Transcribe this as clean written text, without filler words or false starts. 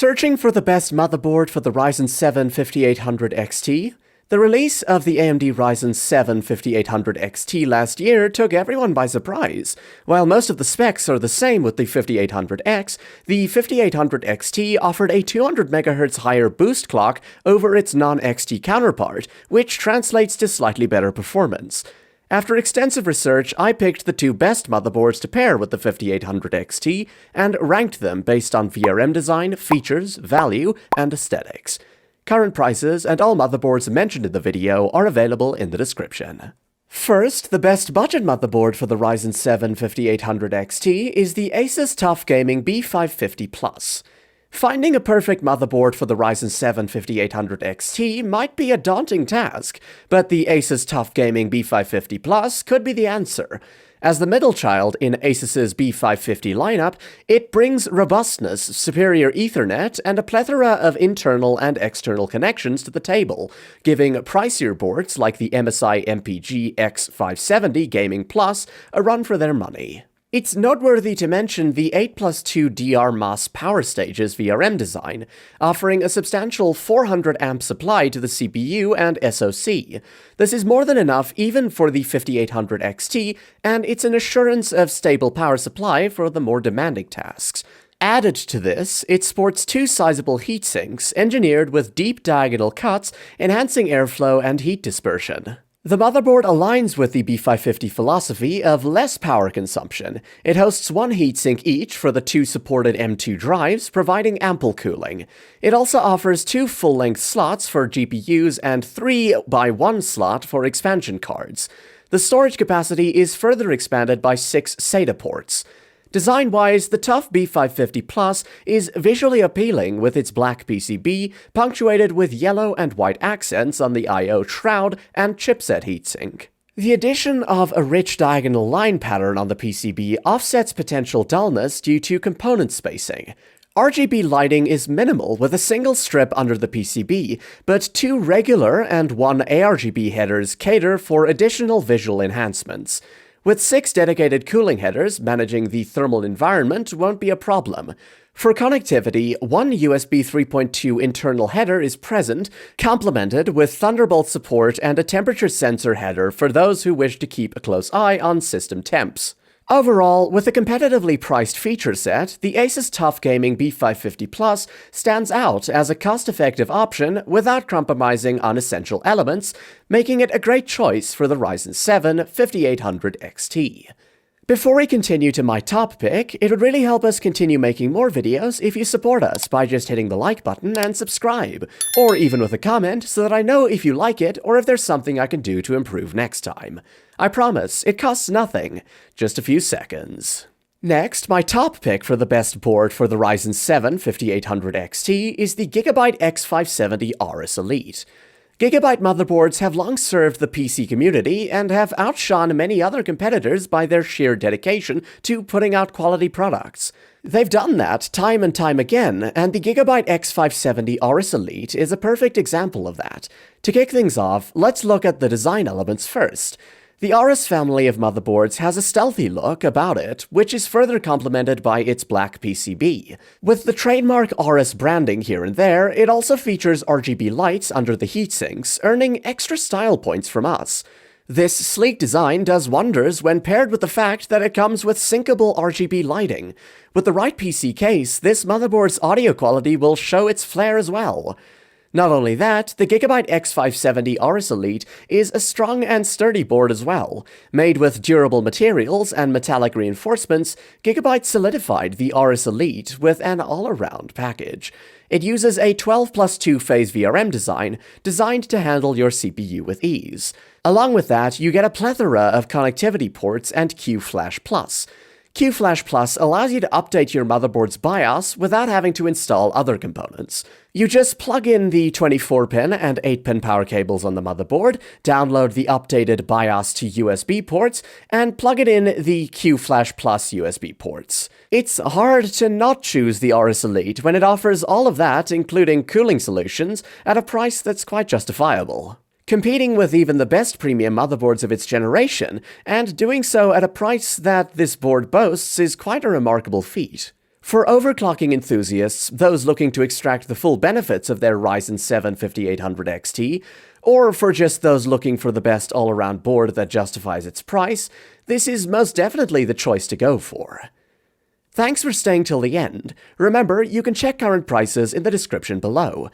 Searching for the best motherboard for the Ryzen 7 5800 XT? The release of the AMD Ryzen 7 5800 XT last year took everyone by surprise. While most of the specs are the same with the 5800X, the 5800 XT offered a 200 MHz higher boost clock over its non-XT counterpart, which translates to slightly better performance. After extensive research, I picked the two best motherboards to pair with the 5800 XT and ranked them based on VRM design, features, value, and aesthetics. Current prices and all motherboards mentioned in the video are available in the description. First, the best budget motherboard for the Ryzen 7 5800 XT is the Asus TUF Gaming B550 Plus. Finding a perfect motherboard for the Ryzen 7 5800 XT might be a daunting task, but the Asus TUF Gaming B550 Plus could be the answer. As the middle child in Asus's B550 lineup, it brings robustness, superior Ethernet, and a plethora of internal and external connections to the table, giving pricier boards like the MSI MPG X570 Gaming Plus a run for their money. It's noteworthy to mention the 8+2 DR-MOS power stages VRM design, offering a substantial 400 amp supply to the CPU and SoC. This is more than enough even for the 5800 XT, and it's an assurance of stable power supply for the more demanding tasks. Added to this, it sports two sizable heatsinks engineered with deep diagonal cuts, enhancing airflow and heat dispersion. The motherboard aligns with the B550 philosophy of less power consumption. It hosts one heatsink each for the two supported M2 drives, providing ample cooling. It also offers two full-length slots for GPUs and 3x1 slot for expansion cards. The storage capacity is further expanded by 6 SATA ports. Design-wise, the TUF B550 Plus is visually appealing with its black PCB, punctuated with yellow and white accents on the I/O shroud and chipset heatsink. The addition of a rich diagonal line pattern on the PCB offsets potential dullness due to component spacing. RGB lighting is minimal with a single strip under the PCB, but two regular and one ARGB headers cater for additional visual enhancements. With 6 dedicated cooling headers, managing the thermal environment won't be a problem. For connectivity, one USB 3.2 internal header is present, complemented with Thunderbolt support and a temperature sensor header for those who wish to keep a close eye on system temps. Overall, with a competitively priced feature set, the Asus TUF Gaming B550 Plus stands out as a cost-effective option without compromising on essential elements, making it a great choice for the Ryzen 7 5800 XT. Before we continue to my top pick, it would really help us continue making more videos if you support us by just hitting the like button and subscribe, or even with a comment so that I know if you like it or if there's something I can do to improve next time. I promise, it costs nothing, just a few seconds. Next, my top pick for the best board for the Ryzen 7 5800 XT is the Gigabyte X570 Aorus Elite. Gigabyte motherboards have long served the PC community and have outshone many other competitors by their sheer dedication to putting out quality products. They've done that time and time again, and the Gigabyte X570 Aorus Elite is a perfect example of that. To kick things off, let's look at the design elements first. The Aorus family of motherboards has a stealthy look about it, which is further complemented by its black PCB. With the trademark Aorus branding here and there, it also features RGB lights under the heatsinks, earning extra style points from us. This sleek design does wonders when paired with the fact that it comes with syncable RGB lighting. With the right PC case, this motherboard's audio quality will show its flair as well. Not only that, the Gigabyte X570 Aorus Elite is a strong and sturdy board as well. Made with durable materials and metallic reinforcements, Gigabyte solidified the Aorus Elite with an all-around package. It uses a 12+2 phase VRM design designed to handle your CPU with ease. Along with that, you get a plethora of connectivity ports and QFlash Plus. QFlash Plus allows you to update your motherboard's BIOS without having to install other components. You just plug in the 24-pin and 8-pin power cables on the motherboard, download the updated BIOS to USB ports, and plug it in the QFlash Plus USB ports. It's hard to not choose the Aorus Elite when it offers all of that, including cooling solutions, at a price that's quite justifiable. Competing with even the best premium motherboards of its generation, and doing so at a price that this board boasts is quite a remarkable feat. For overclocking enthusiasts, those looking to extract the full benefits of their Ryzen 7 5800 XT, or for just those looking for the best all-around board that justifies its price, this is most definitely the choice to go for. Thanks for staying till the end. Remember, you can check current prices in the description below.